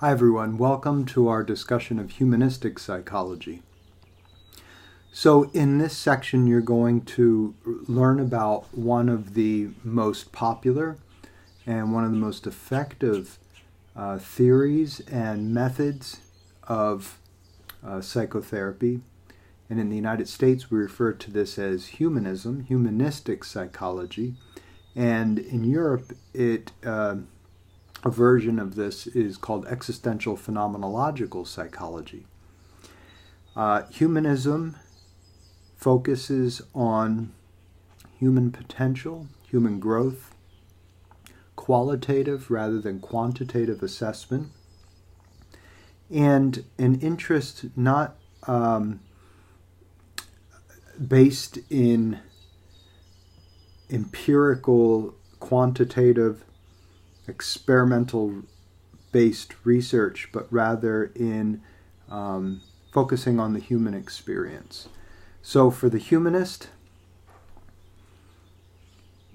Hi everyone, welcome to our discussion of humanistic psychology. So in this section you're going to learn about one of the most popular and one of the most effective theories and methods of psychotherapy. And in the United States we refer to this as humanism, humanistic psychology. And in Europe a version of this is called existential phenomenological psychology. Humanism focuses on human potential, human growth, qualitative rather than quantitative assessment, and an interest not based in empirical, quantitative, experimental-based research, but rather in focusing on the human experience. So for the humanist,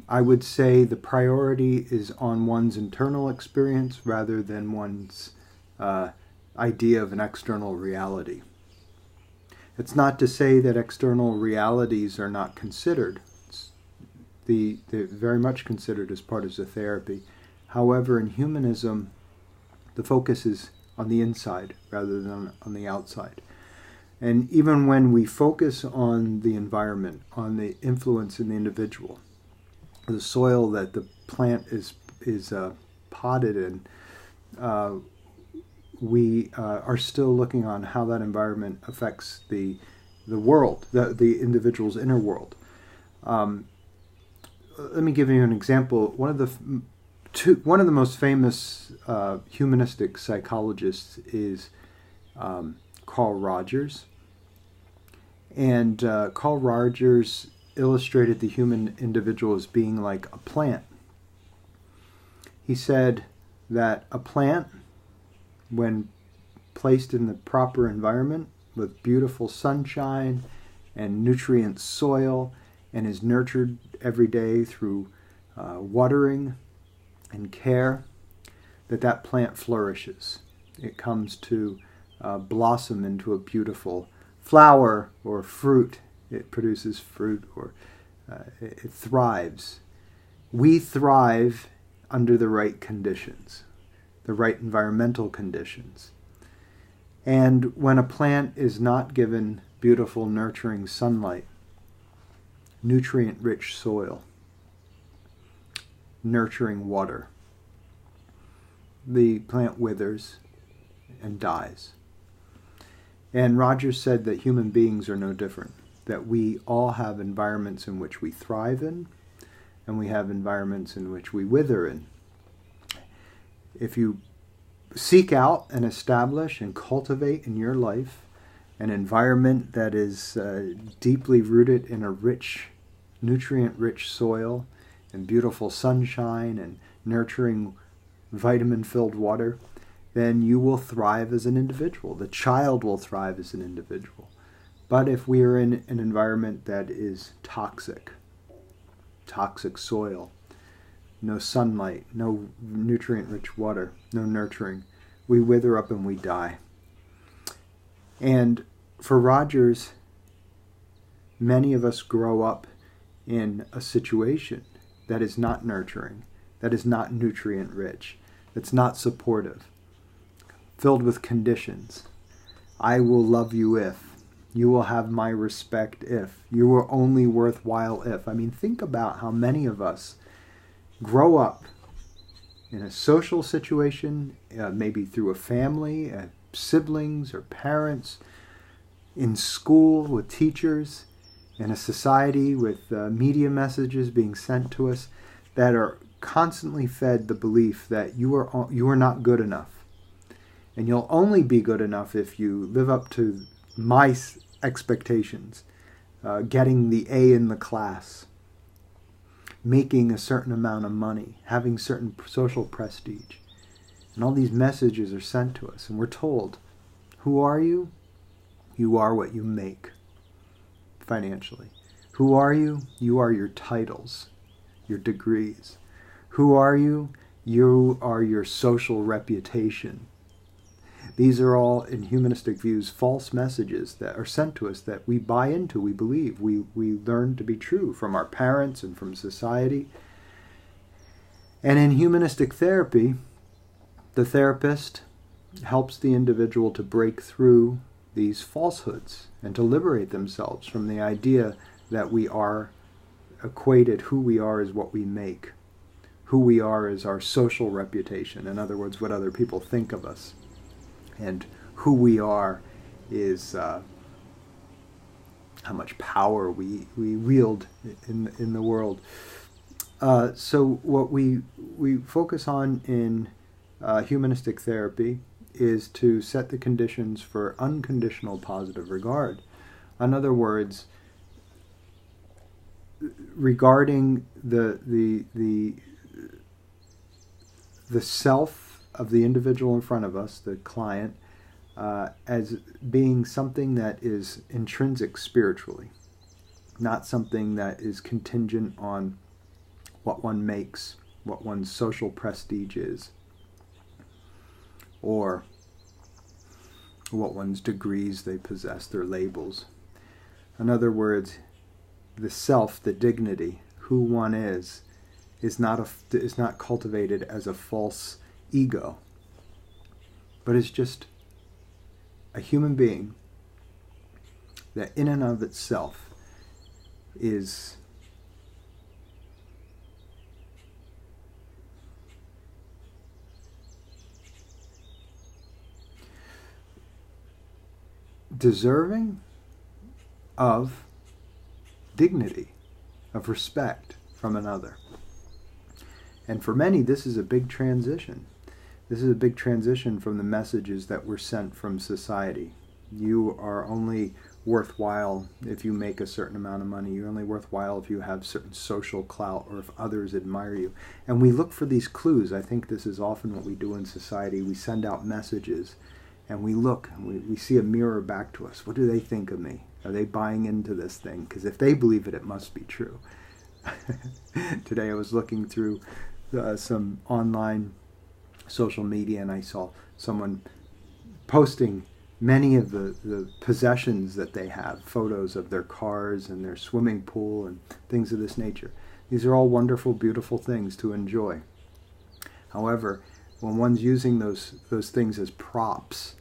I would say the priority is on one's internal experience rather than one's idea of an external reality. It's not to say that external realities are not considered. They're very much considered as part of the therapy. However, in humanism, the focus is on the inside rather than on the outside. And even when we focus on the environment, on the influence in the individual, the soil that the plant is potted in, we are still looking on how that environment affects the world, the individual's inner world. Let me give you an example. One of the most famous humanistic psychologists is Carl Rogers. And Carl Rogers illustrated the human individual as being like a plant. He said that a plant, when placed in the proper environment with beautiful sunshine and nutrient soil and is nurtured every day through watering and care, that plant flourishes. It comes to blossom into a beautiful flower or fruit. It produces fruit, or it thrives. We thrive under the right conditions, the right environmental conditions. And when a plant is not given beautiful, nurturing sunlight, nutrient-rich soil, nurturing water, the plant withers and dies. And Rogers said that human beings are no different, that we all have environments in which we thrive in, and we have environments in which we wither in. If you seek out and establish and cultivate in your life an environment that is deeply rooted in a rich, nutrient-rich soil, and beautiful sunshine and nurturing vitamin-filled water, then you will thrive as an individual. The child will thrive as an individual. But if we are in an environment that is toxic soil, no sunlight, no nutrient-rich water, no nurturing, we wither up and we die. And for Rogers, many of us grow up in a situation that is not nurturing, that is not nutrient-rich, that's not supportive, filled with conditions. I will love you if. You will have my respect if. You are only worthwhile if. I mean, think about how many of us grow up in a social situation, maybe through a family, siblings or parents, in school with teachers, in a society with media messages being sent to us that are constantly fed the belief that you are not good enough. And you'll only be good enough if you live up to my expectations, getting the A in the class, making a certain amount of money, having certain social prestige. And all these messages are sent to us, and we're told, who are you? You are what you make financially. Who are you? You are your titles, your degrees. Who are you? You are your social reputation, These are all, in humanistic views, false messages that are sent to us that we buy into, we believe, we learn to be true from our parents and from society. And in humanistic therapy, the therapist helps the individual to break through these falsehoods and to liberate themselves from the idea that we are equated, who we are is what we make. Who we are is our social reputation. In other words, what other people think of us. And who we are is how much power we wield in the world. So what we focus on in humanistic therapy is to set the conditions for unconditional positive regard. In other words, regarding the self of the individual in front of us, the client, as being something that is intrinsic spiritually, not something that is contingent on what one makes, what one's social prestige is, or what one's degrees they possess, their labels. In other words, the self, the dignity, who one is not cultivated as a false ego, but is just a human being that in and of itself is deserving of dignity, of respect from another. And for many, this is a big transition. This is a big transition from the messages that were sent from society. You are only worthwhile if you make a certain amount of money. You're only worthwhile if you have certain social clout or if others admire you. And we look for these clues. I think this is often what we do in society. We send out messages and we look and we see a mirror back to us. What do they think of me? Are they buying into this thing? Because if they believe it, it must be true. Today I was looking through some online social media and I saw someone posting many of the possessions that they have, photos of their cars and their swimming pool and things of this nature. These are all wonderful, beautiful things to enjoy. However, when one's using those things as props,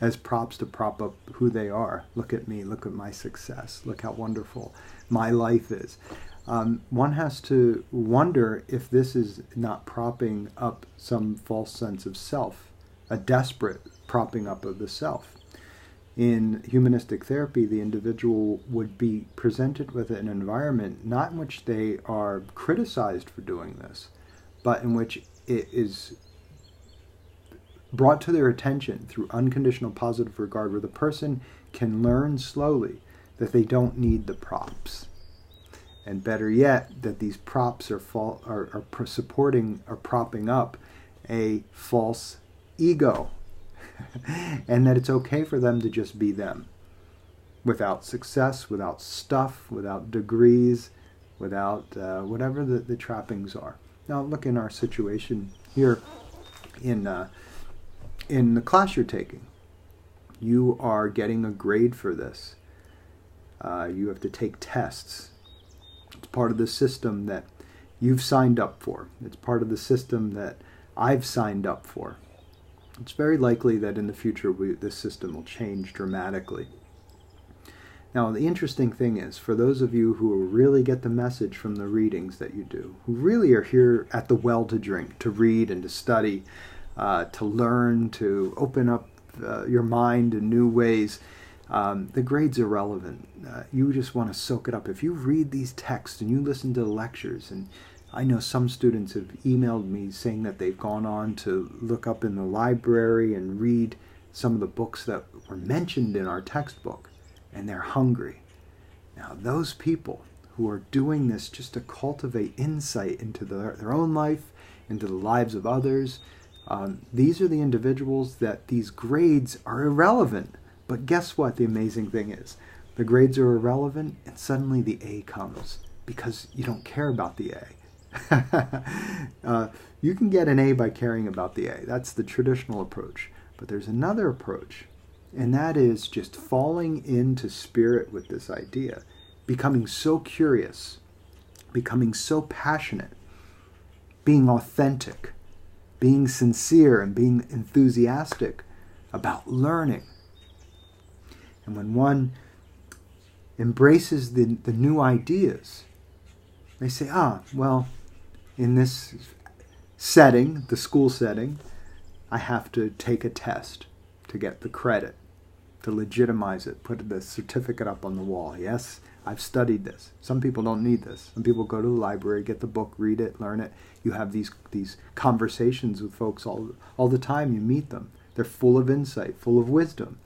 as props to prop up who they are, look at me, look at my success, look how wonderful my life is. One has to wonder if this is not propping up some false sense of self, a desperate propping up of the self. In humanistic therapy, the individual would be presented with an environment not in which they are criticized for doing this, but in which it is brought to their attention through unconditional positive regard, where the person can learn slowly that they don't need the props. And better yet, that these props are supporting or propping up a false ego. And that it's okay for them to just be them. Without success, without stuff, without degrees, without whatever the trappings are. Now look in our situation here in the class you're taking. You are getting a grade for this. You have to take tests. It's part of the system that you've signed up for. It's part of the system that I've signed up for. It's very likely that in the future this system will change dramatically. Now, the interesting thing is, for those of you who really get the message from the readings that you do, who really are here at the well to drink, to read and to study, to learn, to open up your mind in new ways, the grade's irrelevant. You just want to soak it up. If you read these texts and you listen to the lectures, and I know some students have emailed me saying that they've gone on to look up in the library and read some of the books that were mentioned in our textbook, and they're hungry. Now, those people who are doing this just to cultivate insight into their own life, into the lives of others, these are the individuals that these grades are irrelevant. But guess what the amazing thing is? The grades are irrelevant, and suddenly the A comes, because you don't care about the A. You can get an A by caring about the A. That's the traditional approach. But there's another approach, and that is just falling into spirit with this idea, becoming so curious, becoming so passionate, being authentic, being sincere, and being enthusiastic about learning. And when one embraces the new ideas, they say, well, in this setting, the school setting, I have to take a test to get the credit, to legitimize it, put the certificate up on the wall. Yes, I've studied this. Some people don't need this. Some people go to the library, get the book, read it, learn it. You have these conversations with folks all the time. You meet them. They're full of insight, full of wisdom.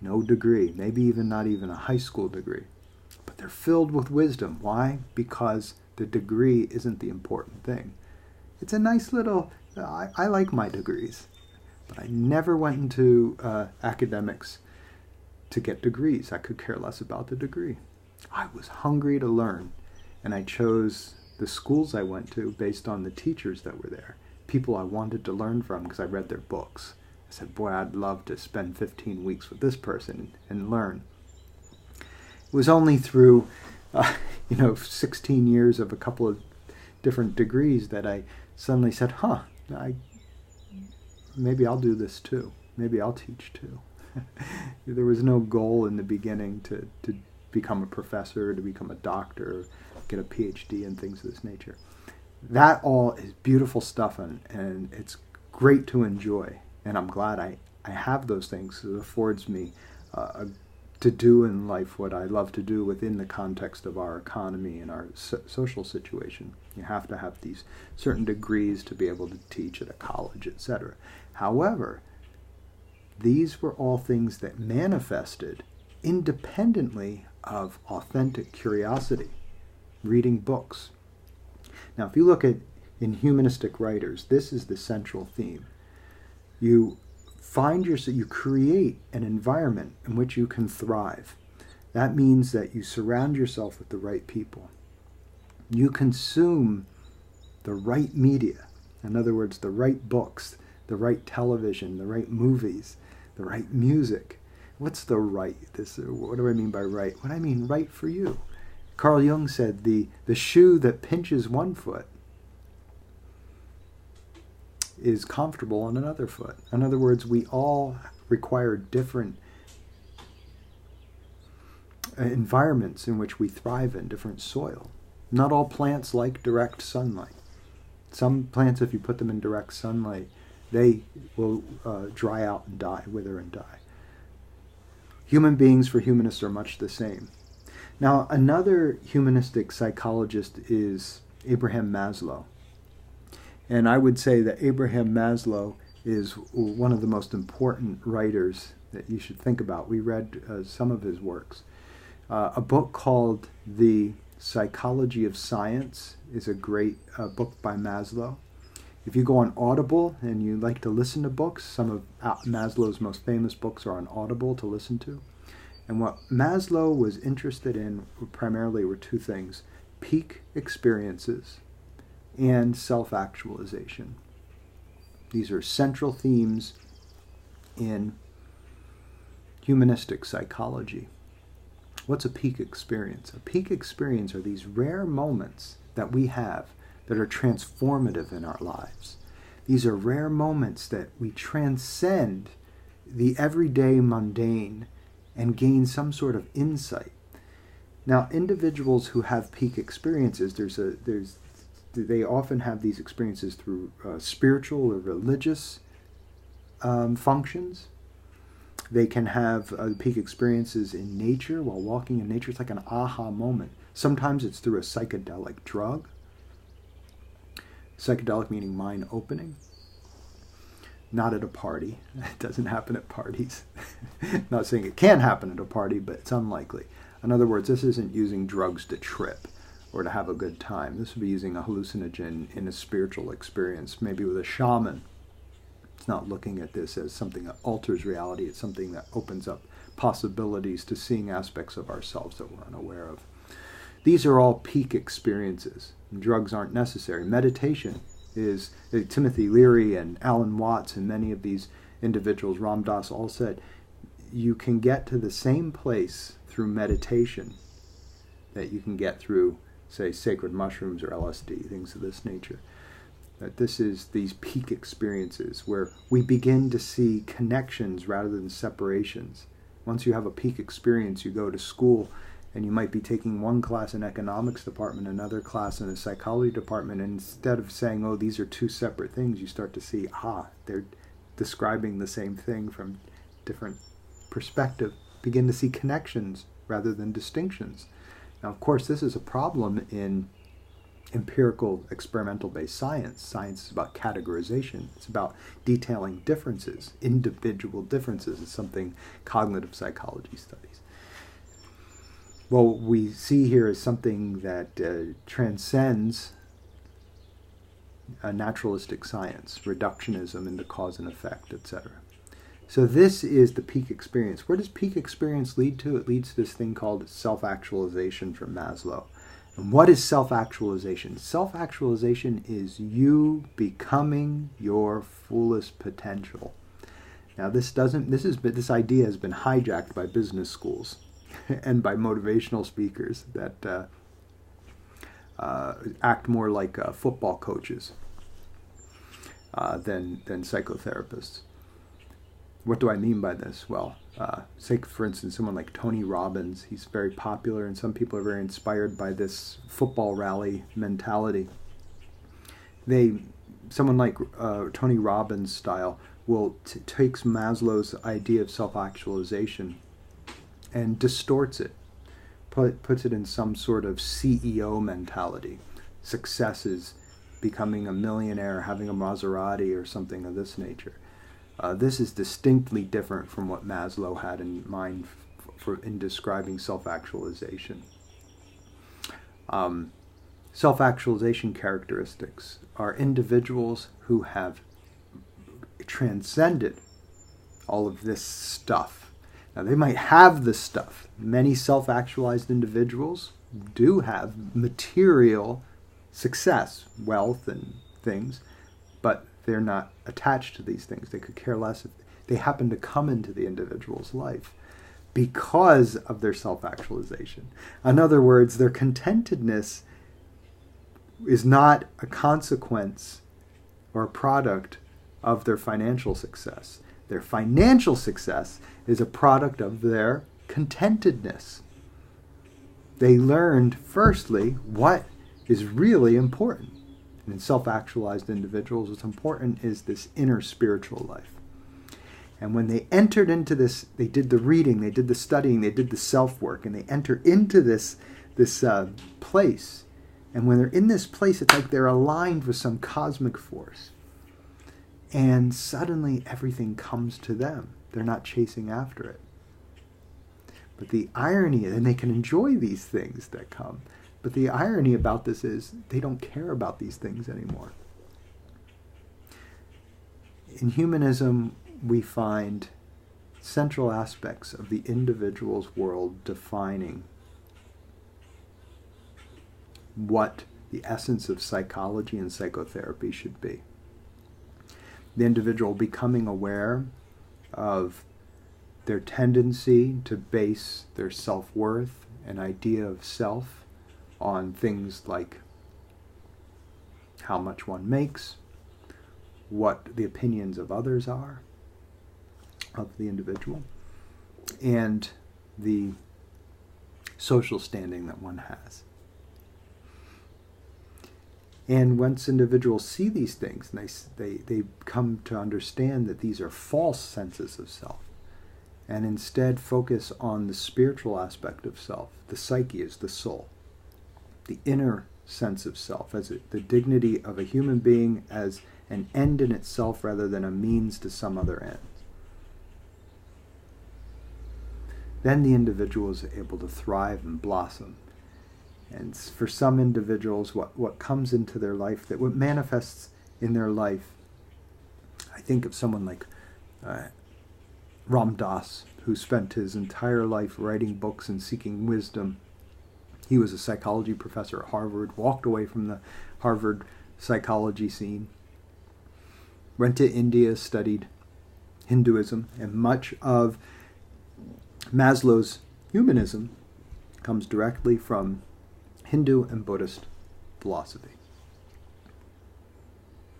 No degree, maybe even not even a high school degree. But they're filled with wisdom. Why? Because the degree isn't the important thing. It's a nice little, I like my degrees, but I never went into academics to get degrees. I could care less about the degree. I was hungry to learn, and I chose the schools I went to based on the teachers that were there, people I wanted to learn from because I read their books. I said, boy, I'd love to spend 15 weeks with this person and learn. It was only through 16 years of a couple of different degrees that I suddenly said, maybe I'll do this too. Maybe I'll teach too. There was no goal in the beginning to become a professor, to become a doctor, get a Ph.D. and things of this nature. That all is beautiful stuff, and it's great to enjoy. And I'm glad I have those things. It affords me to do in life what I love to do within the context of our economy and our social situation. You have to have these certain degrees to be able to teach at a college, etc. However, these were all things that manifested independently of authentic curiosity, reading books. Now, if you look at in humanistic writers, this is the central theme. You create an environment in which you can thrive. That means that you surround yourself with the right people. You consume the right media. In other words, the right books, the right television, the right movies, the right music. What's the right? What do I mean by right? What I mean right for you. Carl Jung said the shoe that pinches one foot is comfortable on another foot. In other words, we all require different environments in which we thrive in, different soil. Not all plants like direct sunlight. Some plants, if you put them in direct sunlight, they will dry out and die, wither and die. Human beings for humanists are much the same. Now, another humanistic psychologist is Abraham Maslow. And I would say that Abraham Maslow is one of the most important writers that you should think about. We read some of his works. A book called The Psychology of Science is a great book by Maslow. If you go on Audible and you like to listen to books, some of Maslow's most famous books are on Audible to listen to. And what Maslow was interested in primarily were two things: peak experiences and self-actualization. These are central themes in humanistic psychology. What's a peak experience? A peak experience are these rare moments that we have that are transformative in our lives. These are rare moments that we transcend the everyday mundane and gain some sort of insight. Now, individuals who have peak experiences, they often have these experiences through spiritual or religious functions. They can have peak experiences in nature, while walking in nature. It's like an aha moment. Sometimes it's through a psychedelic drug. Psychedelic meaning mind opening. Not at a party. It doesn't happen at parties. Not saying it can happen at a party, but it's unlikely. In other words, this isn't using drugs to trip or to have a good time. This would be using a hallucinogen in a spiritual experience, maybe with a shaman. It's not looking at this as something that alters reality. It's something that opens up possibilities to seeing aspects of ourselves that we're unaware of. These are all peak experiences. And drugs aren't necessary. Meditation is Timothy Leary and Alan Watts and many of these individuals, Ram Dass, all said, you can get to the same place through meditation that you can get through, say, sacred mushrooms or LSD, things of this nature. That this is these peak experiences where we begin to see connections rather than separations. Once you have a peak experience, you go to school and you might be taking one class in economics department, another class in a psychology department, and instead of saying, oh, these are two separate things, you start to see, they're describing the same thing from different perspective, begin to see connections rather than distinctions. Now, of course, this is a problem in empirical experimental-based science. Science is about categorization. It's about detailing differences, individual differences. It's something cognitive psychology studies. Well, what we see here is something that transcends naturalistic science, reductionism into cause and effect, etc. So this is the peak experience. Where does peak experience lead to? It leads to this thing called self-actualization from Maslow. And what is self-actualization? Self-actualization is you becoming your fullest potential. Now this idea has been hijacked by business schools and by motivational speakers that act more like football coaches than psychotherapists. What do I mean by this? Well, say, for instance, someone like Tony Robbins. He's very popular, and some people are very inspired by this football rally mentality. Someone like Tony Robbins' style takes Maslow's idea of self-actualization and distorts it, puts it in some sort of CEO mentality. Success is becoming a millionaire, having a Maserati, or something of this nature. This is distinctly different from what Maslow had in mind in describing self-actualization. Self-actualization characteristics are individuals who have transcended all of this stuff. Now, they might have the stuff. Many self-actualized individuals do have material success, wealth and things, but they're not attached to these things. They could care less if they happen to come into the individual's life because of their self-actualization. In other words, their contentedness is not a consequence or a product of their financial success. Their financial success is a product of their contentedness. They learned, firstly, what is really important. And in self-actualized individuals, what's important is this inner spiritual life. And when they entered into this, they did the reading, they did the studying, they did the self-work, and they enter into this place. And when they're in this place, it's like they're aligned with some cosmic force. And suddenly everything comes to them. They're not chasing after it. But the irony, and they can enjoy these things that come, but the irony about this is they don't care about these things anymore. In humanism, we find central aspects of the individual's world defining what the essence of psychology and psychotherapy should be. The individual becoming aware of their tendency to base their self-worth and idea of self on things like how much one makes, what the opinions of others are, of the individual, and the social standing that one has. And once individuals see these things, they come to understand that these are false senses of self, and instead focus on the spiritual aspect of self. The psyche is the soul. The inner sense of self, as the dignity of a human being as an end in itself rather than a means to some other end. Then the individual is able to thrive and blossom. And for some individuals, what comes into their life, that what manifests in their life, I think of someone like Ram Dass, who spent his entire life writing books and seeking wisdom. He was a psychology professor at Harvard, walked away from the Harvard psychology scene, went to India, studied Hinduism, and much of Maslow's humanism comes directly from Hindu and Buddhist philosophy.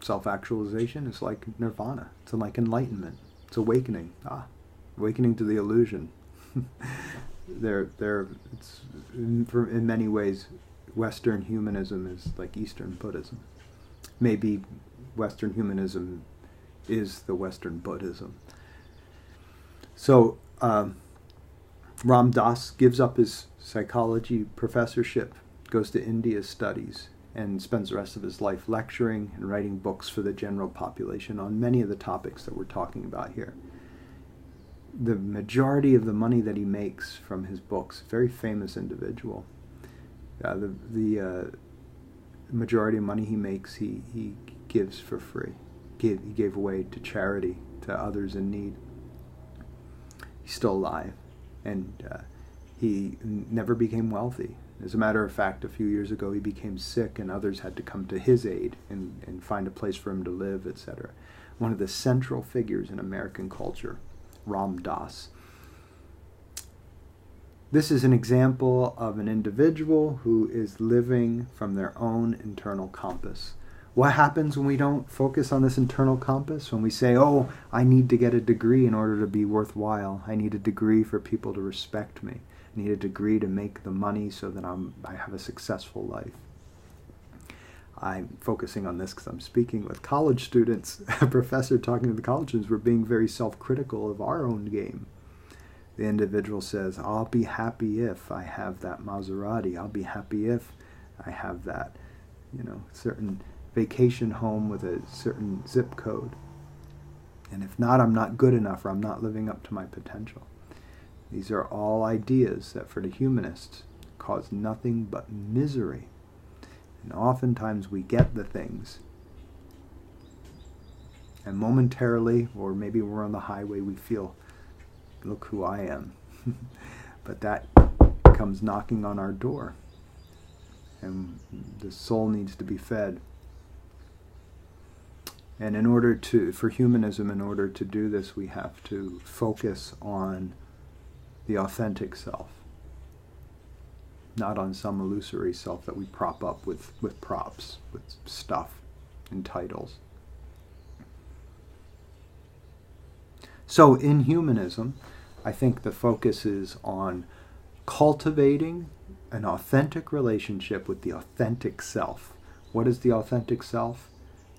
Self-actualization is like nirvana. It's like enlightenment. It's awakening. Awakening to the illusion. It's in many ways, Western humanism is like Eastern Buddhism. Maybe Western humanism is the Western Buddhism. So Ram Dass gives up his psychology professorship, goes to India, studies, and spends the rest of his life lecturing and writing books for the general population on many of the topics that we're talking about here. The majority of the money that he makes from his books, very famous individual, the majority of money he makes, he gives for free. He gave away to charity, to others in need. He's still alive, and he never became wealthy. As a matter of fact, a few years ago he became sick, and others had to come to his aid and find a place for him to live, etc. One of the central figures in American culture, Ram Dass. This is an example of an individual who is living from their own internal compass. What happens when we don't focus on this internal compass? When we say, oh, I need to get a degree in order to be worthwhile. I need a degree for people to respect me. I need a degree to make the money so that I have a successful life. I'm focusing on this because I'm speaking with college students. A professor talking to the college students, we're being very self-critical of our own game. The individual says, I'll be happy if I have that Maserati. I'll be happy if I have that, certain vacation home with a certain zip code. And if not, I'm not good enough, or I'm not living up to my potential. These are all ideas that for the humanists cause nothing but misery. And oftentimes we get the things, and momentarily, or maybe we're on the highway, we feel, look who I am. But that comes knocking on our door, and the soul needs to be fed. And for humanism, in order to do this, we have to focus on the authentic self, not on some illusory self that we prop up with props, with stuff and titles. So in humanism, I think the focus is on cultivating an authentic relationship with the authentic self. What is the authentic self?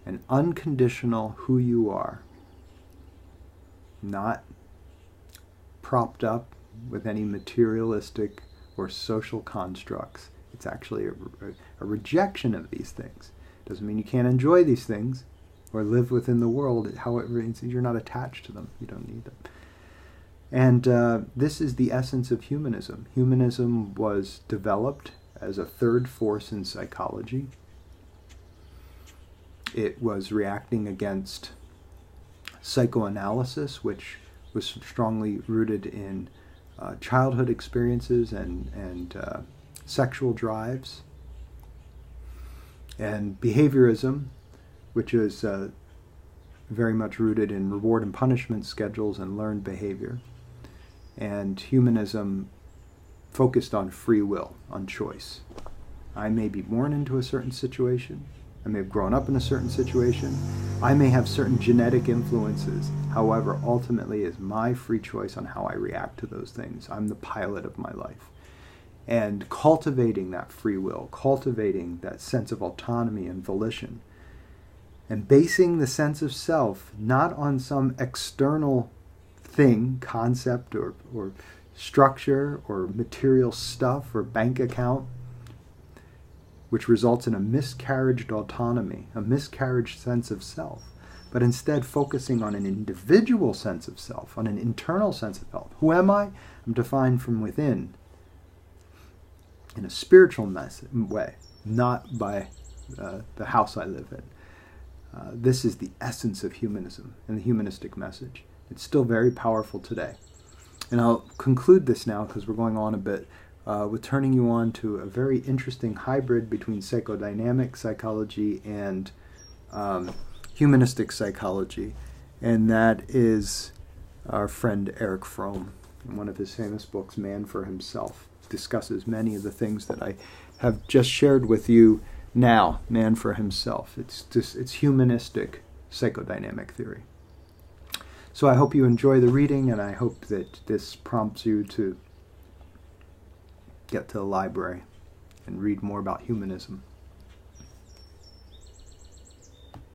An unconditional who you are, not propped up with any materialistic or social constructs. It's actually a rejection of these things. Doesn't mean you can't enjoy these things or live within the world. However, you're not attached to them. You don't need them. And this is the essence of humanism. Humanism was developed as a third force in psychology. It was reacting against psychoanalysis, which was strongly rooted in childhood experiences and sexual drives, and behaviorism, which is very much rooted in reward and punishment schedules and learned behavior. And humanism focused on free will, on choice. I may be born into a certain situation. I may have grown up in a certain situation. I may have certain genetic influences. However, ultimately, it's my free choice on how I react to those things. I'm the pilot of my life. And cultivating that free will, cultivating that sense of autonomy and volition, and basing the sense of self not on some external thing, concept, or structure, or material stuff, or bank account, which results in a miscarried autonomy, a miscarried sense of self, but instead focusing on an individual sense of self, on an internal sense of self. Who am I? I'm defined from within, in a spiritual way, not by the house I live in. This is the essence of humanism and the humanistic message. It's still very powerful today. And I'll conclude this now, because we're going on a bit, with turning you on to a very interesting hybrid between psychodynamic psychology and humanistic psychology. And that is Our friend Eric Fromm, in one of his famous books, Man for Himself, discusses many of the things that I have just shared with you now. Man for Himself. It's humanistic psychodynamic theory. So I hope you enjoy the reading, and I hope that this prompts you to get to the library and read more about humanism.